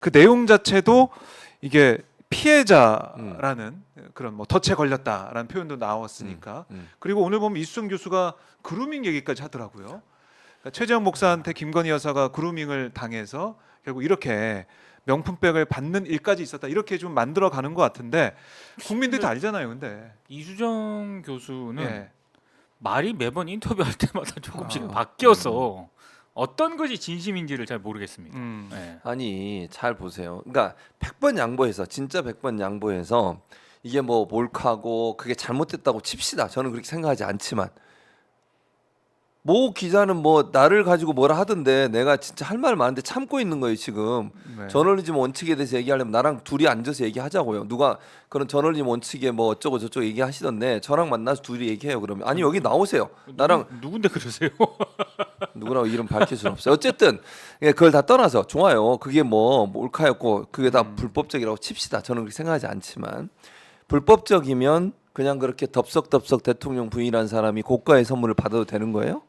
그 내용 자체도 이게 피해자라는 그런 뭐 덫에 걸렸다라는 표현도 나왔으니까. 그리고 오늘 보면 이수정 교수가 그루밍 얘기까지 하더라고요. 그러니까 최재형 목사한테 김건희 여사가 그루밍을 당해서 결국 이렇게 명품백을 받는 일까지 있었다, 이렇게 좀 만들어 가는 것 같은데 국민들이 다 알잖아요. 근데 이수정 교수는 예. 말이 매번 인터뷰할 때마다 조금씩 바뀌어서 어떤 것이 진심인지를 잘 모르겠습니다. 네. 아니 잘 보세요. 그러니까 100번 양보해서 진짜 100번 양보해서 이게 뭐 몰카고 그게 잘못됐다고 칩시다. 저는 그렇게 생각하지 않지만 모 기자는 뭐 나를 가지고 뭐라 하던데 내가 진짜 할 말 많은데 참고 있는 거예요 지금. 네. 저널리즘 원칙에 대해서 얘기하려면 나랑 둘이 앉아서 얘기하자고요. 누가 그런 저널리즘 원칙에 뭐 어쩌고 저쩌고 얘기하시던데 저랑 만나서 둘이 얘기해요. 그러면 아니 여기 나오세요. 나랑 누군데 그러세요? 누구라고 이름 밝힐 수는 없어요. 어쨌든 예, 그걸 다 떠나서 좋아요. 그게 뭐 몰카였고 그게 다 불법적이라고 칩시다. 저는 그렇게 생각하지 않지만 불법적이면 그냥 그렇게 덥석덥석 대통령 부인한 사람이 고가의 선물을 받아도 되는 거예요?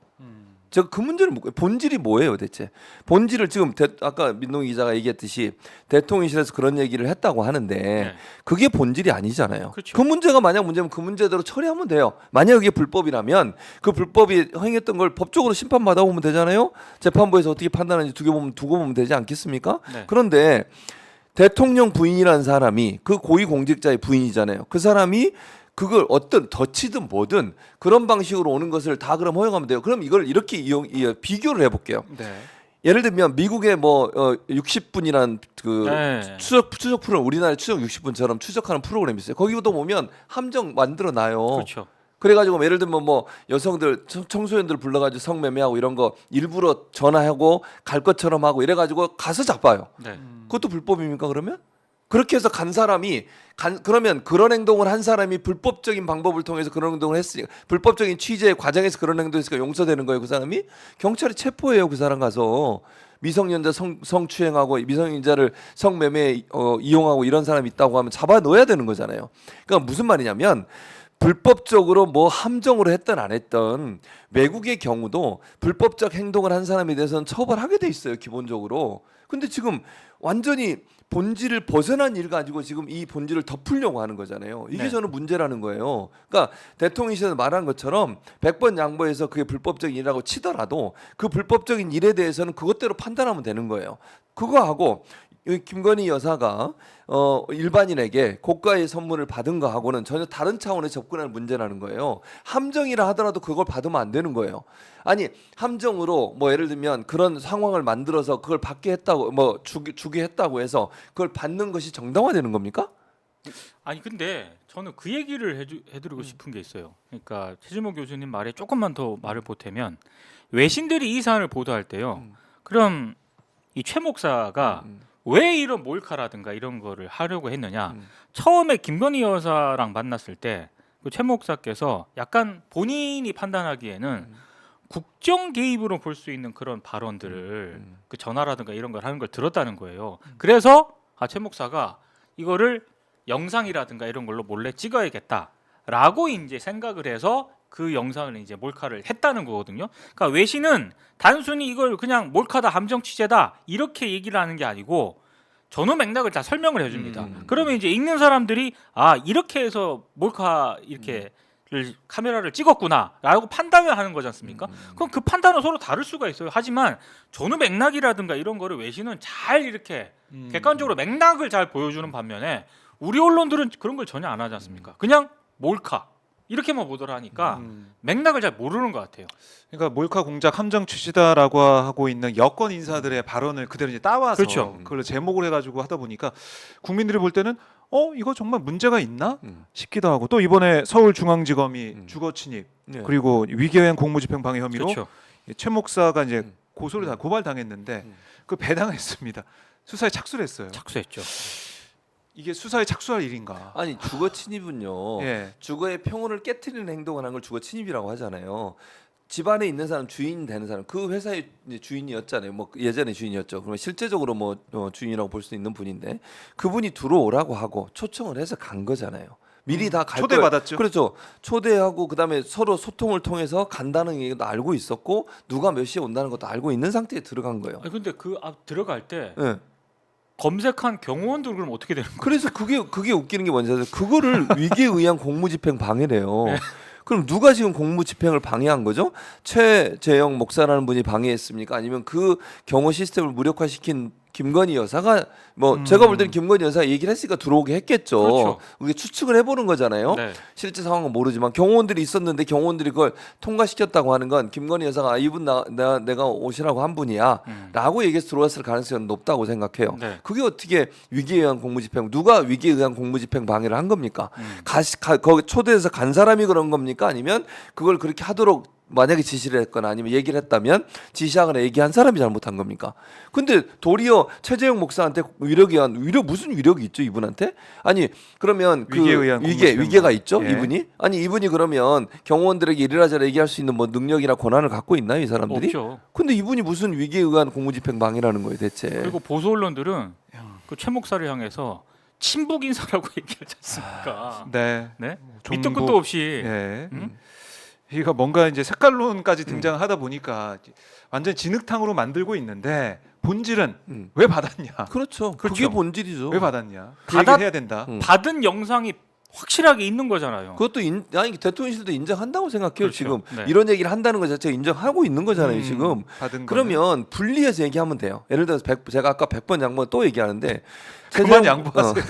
제가 그 문제를 본질이 뭐예요 대체? 본질을 지금 아까 민동기 기자가 얘기했듯이 대통령실에서 그런 얘기를 했다고 하는데 네. 그게 본질이 아니잖아요. 그렇죠. 그 문제가 만약 문제면 그 문제대로 처리하면 돼요. 만약 그게 불법이라면 그 불법이 행했던 걸 법적으로 심판받아 보면 되잖아요. 재판부에서 어떻게 판단하는지 두고 보면 되지 않겠습니까? 네. 그런데 대통령 부인이라는 사람이 그 고위공직자의 부인이잖아요. 그 사람이 그걸 어떤 덫이든 뭐든 그런 방식으로 오는 것을 다 그럼 허용하면 돼요. 그럼 이걸 이렇게 비교를 해볼게요. 네. 예를 들면 미국의 뭐 60분이란 그 네. 추적 프로그램, 우리나라의 추적 60분처럼 추적하는 프로그램이 있어요. 거기도 보면 함정 만들어 놔요. 그렇죠. 그래가지고 예를 들면 뭐 여성들 청소년들 불러가지고 성매매하고 이런 거 일부러 전화하고 갈 것처럼 하고 이래가지고 가서 잡아요. 네. 그것도 불법입니까 그러면? 그렇게 해서 간 사람이 그러면 그런 행동을 한 사람이 불법적인 방법을 통해서 그런 행동을 했으니까 불법적인 취재 과정에서 그런 행동했으니까 용서되는 거예요 그 사람이? 경찰이 체포해요 그 사람 가서 미성년자 성추행하고 미성년자를 성매매에 이용하고 이런 사람이 있다고 하면 잡아 넣어야 되는 거잖아요. 그러니까 무슨 말이냐면 불법적으로 뭐 함정으로 했든 안 했든 외국의 경우도 불법적 행동을 한 사람에 대해서는 처벌하게 돼 있어요 기본적으로. 근데 지금 완전히 본질을 벗어난 일 가지고 지금 이 본질을 덮으려고 하는 거잖아요. 이게 네. 저는 문제라는 거예요. 그러니까 대통령실에서 말한 것처럼 100번 양보해서 그게 불법적인 일이라고 치더라도 그 불법적인 일에 대해서는 그것대로 판단하면 되는 거예요. 그거하고 김건희 여사가 일반인에게 고가의 선물을 받은 거하고는 전혀 다른 차원의 접근하는 문제라는 거예요. 함정이라 하더라도 그걸 받으면 안 되는 거예요. 아니 함정으로 뭐 예를 들면 그런 상황을 만들어서 그걸 받게 했다고 뭐 주게 했다고 해서 그걸 받는 것이 정당화되는 겁니까? 아니 근데 저는 그 얘기를 해드리고 싶은 게 있어요. 그러니까 최진모 교수님 말에 조금만 더 말을 보태면 외신들이 이 사안을 보도할 때요. 그럼 이 최 목사가 왜 이런 몰카라든가 이런 거를 하려고 했느냐? 처음에 김건희 여사랑 만났을 때 그 최 목사께서 약간 본인이 판단하기에는 국정 개입으로 볼 수 있는 그런 발언들을 그 전화라든가 이런 걸 하는 걸 들었다는 거예요. 그래서 최 목사가 이거를 영상이라든가 이런 걸로 몰래 찍어야겠다라고 이제 생각을 해서 그 영상을 이제 몰카를 했다는 거거든요. 그러니까 외신은 단순히 이걸 그냥 몰카다, 함정 취재다 이렇게 얘기를 하는 게 아니고 전후 맥락을 다 설명을 해줍니다. 그러면 이제 읽는 사람들이 이렇게 해서 몰카 이렇게 카메라를 찍었구나라고 판단을 하는 거지 않습니까? 그럼 그 판단은 서로 다를 수가 있어요. 하지만 전후 맥락이라든가 이런 거를 외신은 잘 이렇게 객관적으로 맥락을 잘 보여주는 반면에 우리 언론들은 그런 걸 전혀 안 하지 않습니까? 그냥 몰카 이렇게만 보도를 하니까 맥락을 잘 모르는 것 같아요. 그러니까 몰카 공작 함정 취지다라고 하고 있는 여권 인사들의 발언을 그대로 이제 따와서 그렇죠. 그걸 제목을 해가지고 하다 보니까 국민들이 볼 때는 이거 정말 문제가 있나 싶기도 하고, 또 이번에 서울중앙지검이 주거 침입 그리고 위계행 공무집행 방해 혐의로 그렇죠. 최 목사가 이제 고발 당했는데 그 배당했습니다. 수사에 착수를 했어요. 착수했죠. 이게 수사에 착수할 일인가? 아니 주거 침입은요. 예. 주거의 평온을 깨트리는 행동을 한 걸 주거 침입이라고 하잖아요. 집안에 있는 사람, 주인 되는 사람, 그 회사의 이제 주인이었잖아요. 뭐 예전에 주인이었죠. 그러면 실제적으로 뭐 주인이라고 볼 수 있는 분인데 그분이 들어오라고 하고 초청을 해서 간 거잖아요. 미리 다 갈 초대받았죠. 그렇죠. 초대하고 그다음에 서로 소통을 통해서 간다는 얘기도 알고 있었고 누가 몇 시에 온다는 것도 알고 있는 상태에 들어간 거예요. 근데 그 앞 들어갈 때 예. 검색한 경호원들은 그럼 어떻게 되는 거예요? 그래서 그게 웃기는 게 뭔지 아세요? 그거를 위기에 의한 공무집행 방해래요. 네. 그럼 누가 지금 공무집행을 방해한 거죠? 최재형 목사라는 분이 방해했습니까? 아니면 그 경호 시스템을 무력화시킨 김건희 여사가 뭐 제가 볼 때는 김건희 여사가 얘기를 했으니까 들어오게 했겠죠. 그렇죠. 그게 추측을 해보는 거잖아요. 네. 실제 상황은 모르지만 경호원들이 있었는데 경호원들이 그걸 통과시켰다고 하는 건 김건희 여사가 이분 내가 오시라고 한 분이야라고 얘기해서 들어왔을 가능성이 높다고 생각해요. 네. 그게 어떻게 위기에 의한 공무집행 누가 위기에 의한 공무집행 방해를 한 겁니까? 거기 초대해서 간 사람이 그런 겁니까? 아니면 그걸 그렇게 하도록 만약에 지시를 했거나 아니면 얘기를 했다면 지시하거나 얘기한 사람이 잘못한 겁니까? 근데 도리어 최재형 목사한테 위력 무슨 위력이 있죠 이분한테? 아니 그러면 그 위기에 의한 위계가 있죠 예. 이분이? 아니 이분이 그러면 경호원들에게 이래라 저래라 얘기할 수 있는 뭐 능력이나 권한을 갖고 있나요 이 사람들이? 없죠. 근데 이분이 무슨 위기에 의한 공무집행 방해라는 거예요 대체? 그리고 보수 언론들은 그 최 목사를 향해서 친북 인사라고 얘기하지 않습니까? 네. 네? 종북, 밑도 끝도 없이 예. 음? 이거 뭔가 이제 색깔론까지 등장하다 보니까 완전 진흙탕으로 만들고 있는데 본질은 왜 받았냐? 그렇죠. 그게 그렇죠. 본질이죠. 왜 받았냐? 그 받았- 얘기를 해야 된다. 받은 영상이 확실하게 있는 거잖아요. 그것도 아니 대통령실도 인정한다고 생각해요. 그렇죠. 지금 네. 이런 얘기를 한다는 것 자체가 인정하고 있는 거잖아요. 지금 받은 거는. 그러면 분리해서 얘기하면 돼요. 예를 들어서 제가 아까 100번 양보한 또 얘기하는데 그만 최재형- 양보하세요.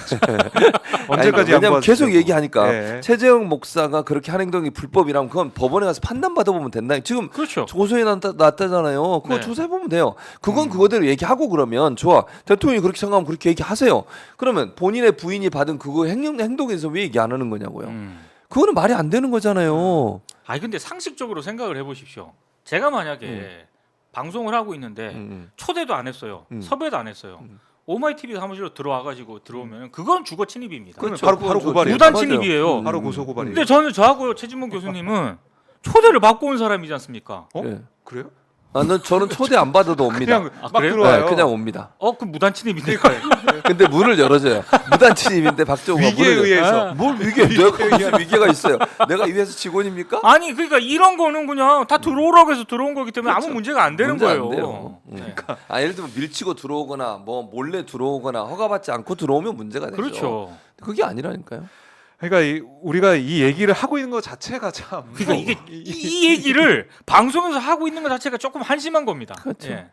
아니, 언제까지 왜냐면 양보하세요? 계속 얘기하니까 예. 최재형 목사가 그렇게 한 행동이 불법이라면 그건 법원에 가서 판단 받아보면 된다. 지금 그렇죠. 고소해 났다잖아요. 그거 네. 조사해 보면 돼요. 그건 그거대로 얘기하고 그러면 좋아. 대통령이 그렇게 생각하면 그렇게 얘기하세요. 그러면 본인의 부인이 받은 그거 행동에 대해서 왜 얘기 안 하는 거냐고요. 그거는 말이 안 되는 거잖아요. 아니 근데 상식적으로 생각을 해보십시오. 제가 만약에 방송을 하고 있는데 초대도 안 했어요. 섭외도 안 했어요. 오마이 TV 사무실로 들어와가지고 들어오면 그건 주거 침입입니다. 그러면 그렇죠. 바로 고발이에요. 무단 맞아요. 침입이에요. 바로 고소 고발이에요. 근데 저하고 최진봉 교수님은 초대를 받고 온 사람이지 않습니까? 어? 예. 그래요? 저는 초대 안 받아도 옵니다. 그냥 아, 막 그래요? 들어와요. 네, 그냥 옵니다. 그럼 무단 침입인데. 근데 문을 열어줘요. 무단 침입인데 박정우가 위기에 문을 의해서. 뭘 위기에 내가 무슨 위기가 있어요? 내가 이 회사 직원입니까? 아니 그러니까 이런 거는 그냥 다 들어오라고 해서 들어온 거기 때문에 아무 문제가 안 되는 문제 안 거예요. 돼요. 네. 예를 들면 밀치고 들어오거나 뭐 몰래 들어오거나 허가받지 않고 들어오면 문제가 되죠. 그렇죠. 그게 아니라니까요. 그러니까 우리가 이 얘기를 하고 있는 것 자체가 참. 그러니까 이게 이 얘기를 방송에서 하고 있는 것 자체가 조금 한심한 겁니다. 그렇죠. 예.